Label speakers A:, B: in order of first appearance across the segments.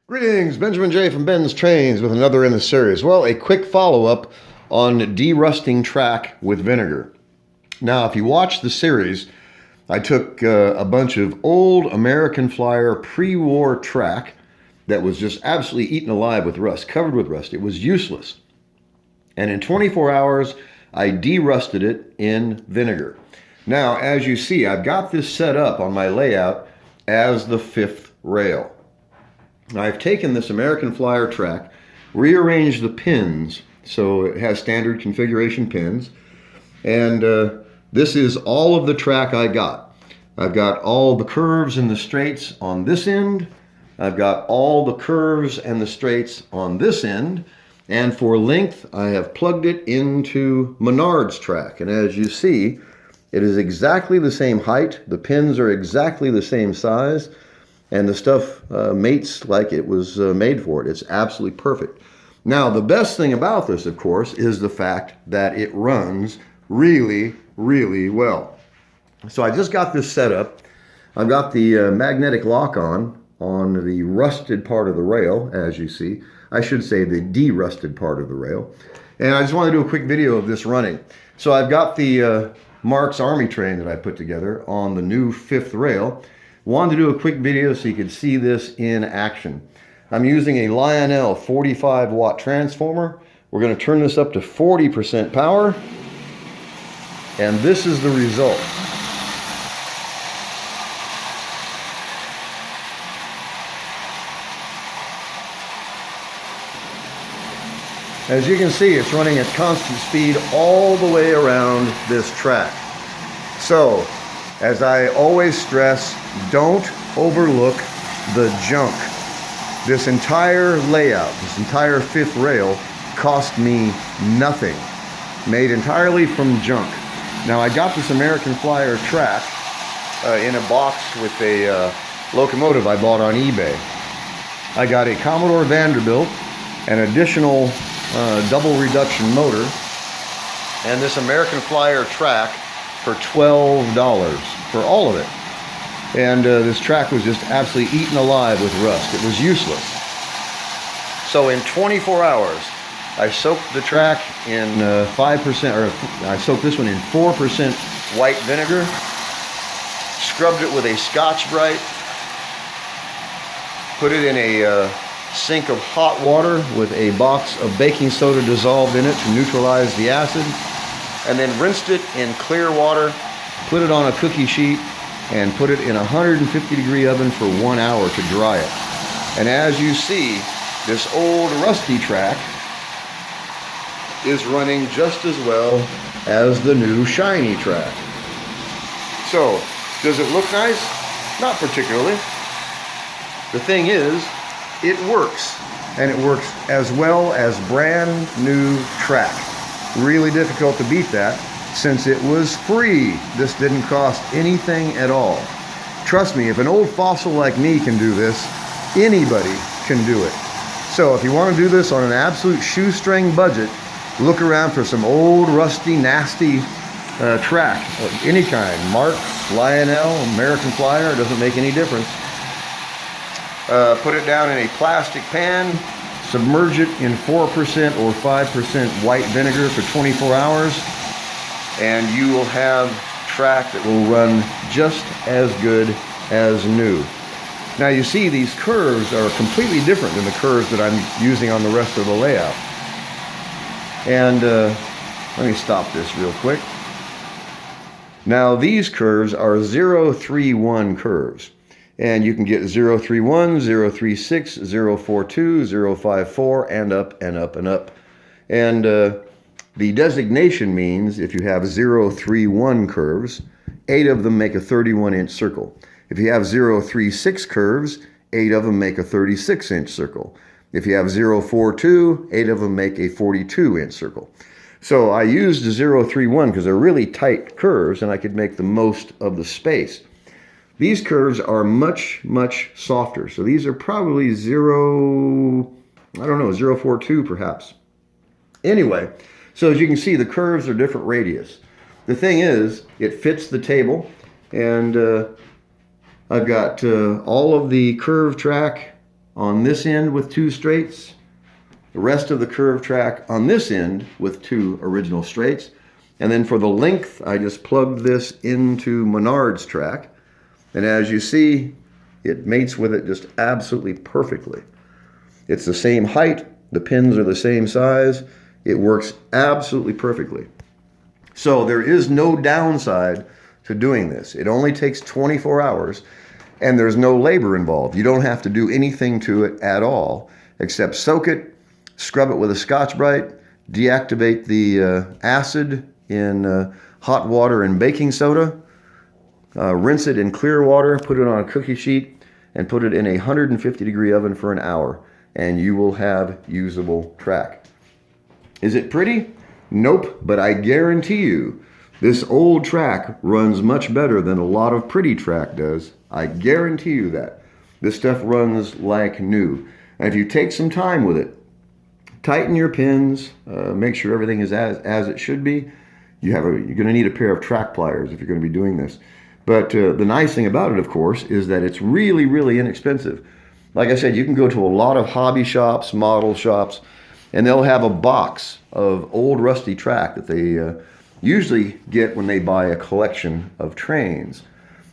A: Greetings, Benjamin J. from Ben's Trains with another in the series. Well, a quick follow-up on derusting track with vinegar. Now, if you watch the series, I took a bunch of old American Flyer pre-war track that was just absolutely eaten alive with rust, covered with rust. It was useless. And in 24 hours, I derusted it in vinegar. Now, as you see, I've got this set up on my layout as the fifth rail. I've taken this American Flyer track, rearranged the pins so it has standard configuration pins, and this is all of the track I got. I've got all the curves and the straights on this end. I've got all the curves and the straights on this end, and for length I have plugged it into Menard's track, and as you see, it is exactly the same height. The pins are exactly the same size. And the stuff mates like it was made for it. It's absolutely perfect. Now, the best thing about this, of course, is the fact that it runs really, really well. So I just got this set up. I've got the magnetic lock on the rusted part of the rail, as you see. I should say the derusted part of the rail. And I just want to do a quick video of this running. So I've got the Marx Army train that I put together on the new fifth rail. Wanted to do a quick video so you could see this in action. I'm using a Lionel 45 watt transformer. We're going to turn this up to 40% power. And this is the result. As you can see, it's running at constant speed all the way around this track. So, as I always stress, don't overlook the junk. This entire layout, this entire fifth rail, cost me nothing. Made entirely from junk. Now, I got this American Flyer track in a box with a locomotive I bought on eBay. I got a Commodore Vanderbilt, an additional double reduction motor, and this American Flyer track for $12 for all of it. And this track was just absolutely eaten alive with rust. It was useless. So in 24 hours, I soaked the track in 5%, or I soaked this one in 4% white vinegar, scrubbed it with a Scotch-Brite, put it in a sink of hot water with a box of baking soda dissolved in it to neutralize the acid, and then rinsed it in clear water, put it on a cookie sheet, and put it in a 150-degree oven for 1 hour to dry it. And as you see, this old rusty track is running just as well as the new shiny track. So, does it look nice? Not particularly. The thing is, it works. And it works as well as brand new track. Really difficult to beat that since it was free. This didn't cost anything at all. Trust me, if an old fossil like me can do this, anybody can do it. So if you want to do this on an absolute shoestring budget, look around for some old, rusty, nasty track of any kind. Marx, Lionel, American Flyer, it doesn't make any difference. Put it down in a plastic pan, submerge it in 4% or 5% white vinegar for 24 hours, and you will have track that will run just as good as new. Now you see these curves are completely different than the curves that I'm using on the rest of the layout. And let me stop this real quick. Now these curves are 031 curves. And you can get 031, 036, 042, 054, and up and up and up. And the designation means if you have 031 curves, 8 of them make a 31-inch circle. If you have 036 curves, 8 of them make a 36-inch circle. If you have 042, 8 of them make a 42-inch circle. So I used 031 because they're really tight curves and I could make the most of the space. These curves are much, much softer. So these are probably 042 perhaps. Anyway, so as you can see, the curves are different radius. The thing is, it fits the table, and I've got all of the curve track on this end with 2 straights, the rest of the curved track on this end with 2 original straights. And then for the length, I just plugged this into Menard's track. And as you see, it mates with it just absolutely perfectly. It's the same height, the pins are the same size, it works absolutely perfectly. So there is no downside to doing this. It only takes 24 hours and there's no labor involved. You don't have to do anything to it at all except soak it, scrub it with a Scotch-Brite, deactivate the acid in hot water and baking soda, rinse it in clear water, put it on a cookie sheet, and put it in a 150-degree oven for an hour, and you will have usable track. Is it pretty? Nope, but I guarantee you, this old track runs much better than a lot of pretty track does. I guarantee you that. This stuff runs like new. And if you take some time with it, tighten your pins, make sure everything is as it should be. You're going to need a pair of track pliers if you're going to be doing this. But the nice thing about it, of course, is that it's really, really inexpensive. Like I said, you can go to a lot of hobby shops, model shops, and they'll have a box of old rusty track that they usually get when they buy a collection of trains.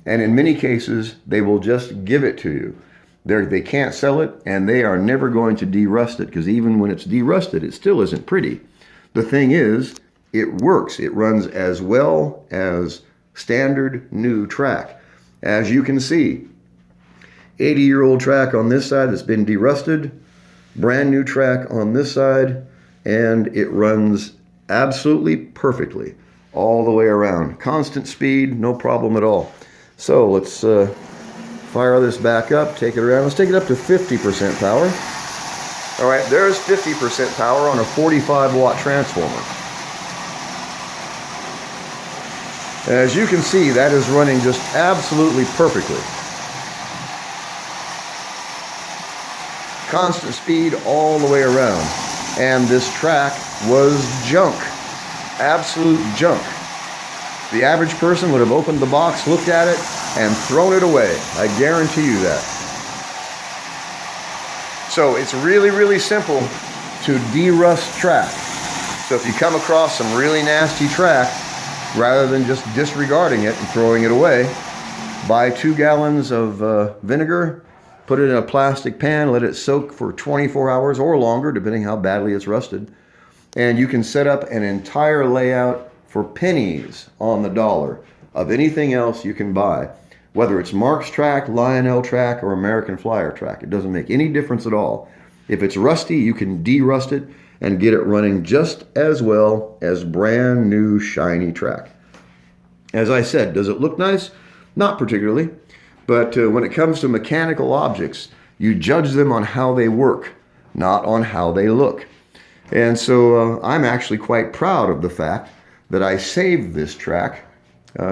A: And in many cases, they will just give it to you. They can't sell it, and they are never going to derust it, because even when it's derusted, it still isn't pretty. The thing is, it works. It runs as well as standard new track. As you can see, 80-year-old track on this side that's been derusted, brand new track on this side, and it runs absolutely perfectly all the way around. Constant speed, no problem at all. So let's fire this back up, take it around. Let's take it up to 50% power. All right, there's 50% power on a 45-watt transformer. As you can see, that is running just absolutely perfectly. Constant speed all the way around. And this track was junk. Absolute junk. The average person would have opened the box, looked at it, and thrown it away. I guarantee you that. So it's really, really simple to derust track. So if you come across some really nasty track, rather than just disregarding it and throwing it away, buy 2 gallons of vinegar, put it in a plastic pan, let it soak for 24 hours or longer, depending how badly it's rusted. And you can set up an entire layout for pennies on the dollar of anything else you can buy, whether it's Marx track, Lionel track, or American Flyer track. It doesn't make any difference at all. If it's rusty, you can derust it and get it running just as well as brand new shiny track. As I said, does it look nice? Not particularly, but when it comes to mechanical objects, you judge them on how they work, not on how they look. And so I'm actually quite proud of the fact that I saved this track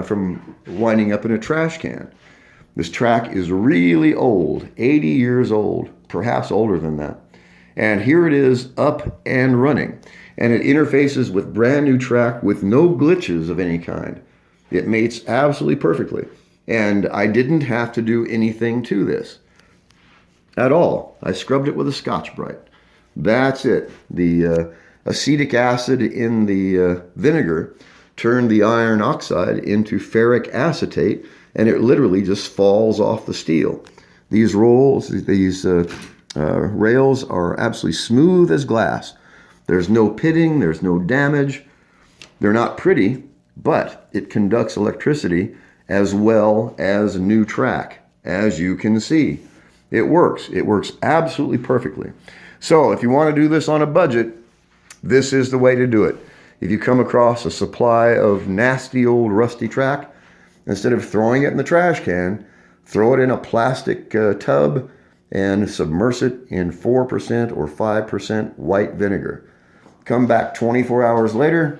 A: from winding up in a trash can. This track is really old, 80 years old, perhaps older than that. And here it is up and running. And it interfaces with brand new track with no glitches of any kind. It mates absolutely perfectly. And I didn't have to do anything to this at all. I scrubbed it with a Scotch-Brite. That's it. The acetic acid in the vinegar turned the iron oxide into ferric acetate, and it literally just falls off the steel. These rails are absolutely smooth as glass. There's no pitting, there's no damage. They're not pretty, but it conducts electricity as well as new track, as you can see. It works. It works absolutely perfectly. So if you want to do this on a budget, this is the way to do it. If you come across a supply of nasty old rusty track, instead of throwing it in the trash can, throw it in a plastic tub and submerge it in 4% or 5% white vinegar. Come back 24 hours later,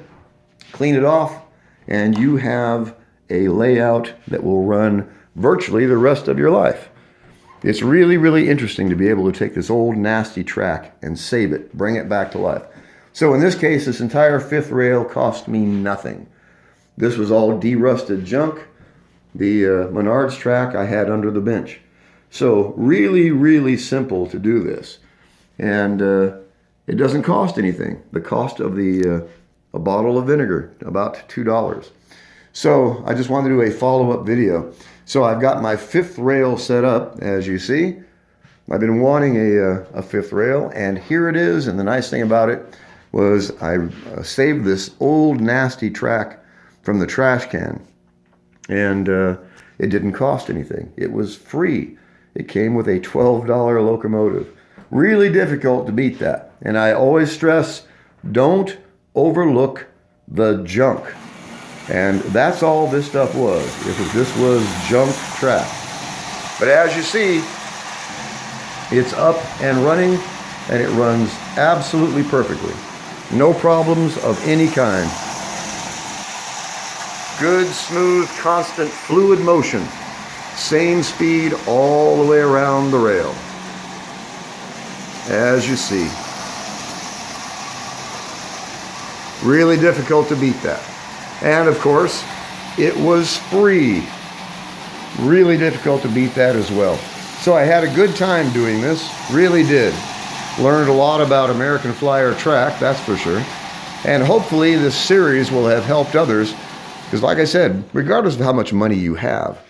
A: clean it off, and you have a layout that will run virtually the rest of your life. It's really, really interesting to be able to take this old nasty track and save it, bring it back to life. So in this case, this entire 5th rail cost me nothing. This was all derusted junk. The Menard's track I had under the bench. So really, really simple to do this. And it doesn't cost anything. The cost of a bottle of vinegar, about $2. So I just wanted to do a follow-up video. So I've got my fifth rail set up, as you see. I've been wanting a fifth rail, and here it is. And the nice thing about it was I saved this old nasty track from the trash can, and it didn't cost anything. It was free. It came with a $12 locomotive. Really difficult to beat that. And I always stress, don't overlook the junk. And that's all this stuff was. This was junk track. But as you see, it's up and running, and it runs absolutely perfectly. No problems of any kind. Good, smooth, constant fluid motion. Same speed all the way around the rail. As you see. Really difficult to beat that. And of course, it was free. Really difficult to beat that as well. So I had a good time doing this. Really did. Learned a lot about American Flyer track, that's for sure. And hopefully this series will have helped others. Because like I said, regardless of how much money you have,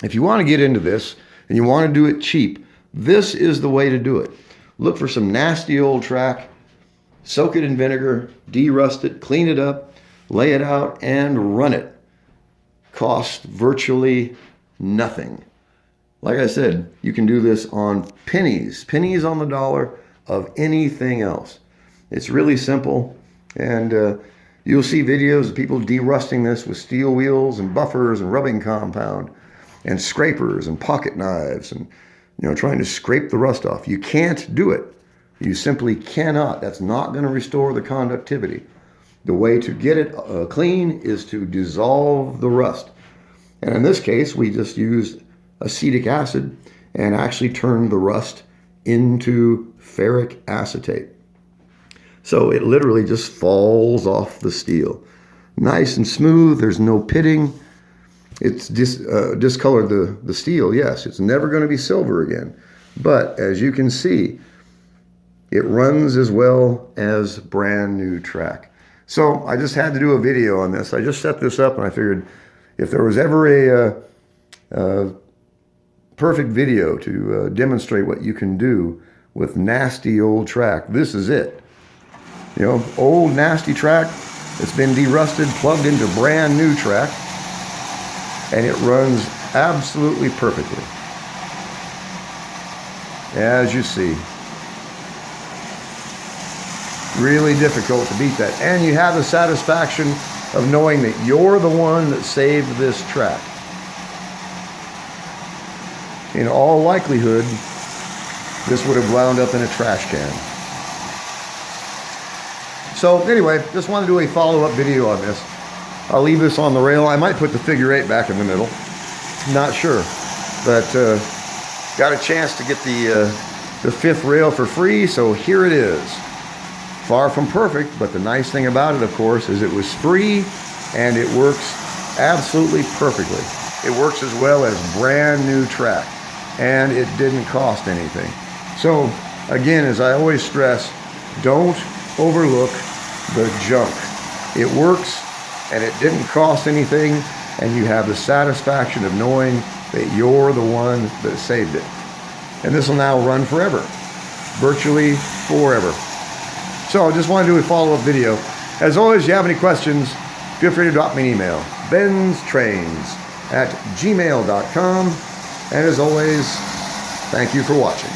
A: if you want to get into this and you want to do it cheap, this is the way to do it. Look for some nasty old track, soak it in vinegar, de-rust it, clean it up, lay it out, and run it. Cost virtually nothing. Like I said, you can do this on pennies on the dollar of anything else. It's really simple, and you'll see videos of people de-rusting this with steel wheels and buffers and rubbing compound and scrapers and pocket knives and trying to scrape the rust off. You can't do it. You simply cannot. That's not going to restore the conductivity. The way to get it clean is to dissolve the rust. And in this case, we just used acetic acid and actually turned the rust into ferric acetate. So it literally just falls off the steel. Nice and smooth. There's no pitting. It's discolored the steel, yes. It's never going to be silver again. But as you can see, it runs as well as brand new track. So I just had to do a video on this. I just set this up and I figured if there was ever a perfect video to demonstrate what you can do with nasty old track, this is it. Old nasty track, it's been de-rusted, plugged into brand new track, and it runs absolutely perfectly. As you see. Really difficult to beat that. And you have the satisfaction of knowing that you're the one that saved this track. In all likelihood, this would have wound up in a trash can. So anyway, just wanted to do a follow-up video on this. I'll leave this on the rail. I might put the figure 8 back in the middle. Not sure. But got a chance to get the fifth rail for free, so here it is. Far from perfect, but the nice thing about it, of course, is it was free and it works absolutely perfectly. It works as well as brand new track, and it didn't cost anything. So again, as I always stress, don't overlook the junk. It works and it didn't cost anything, and you have the satisfaction of knowing that you're the one that saved it. And this will now run forever, virtually forever. So I just wanted to do a follow-up video. As always, if you have any questions, feel free to drop me an email, BENZTRAINZ@gmail.com. And as always, thank you for watching.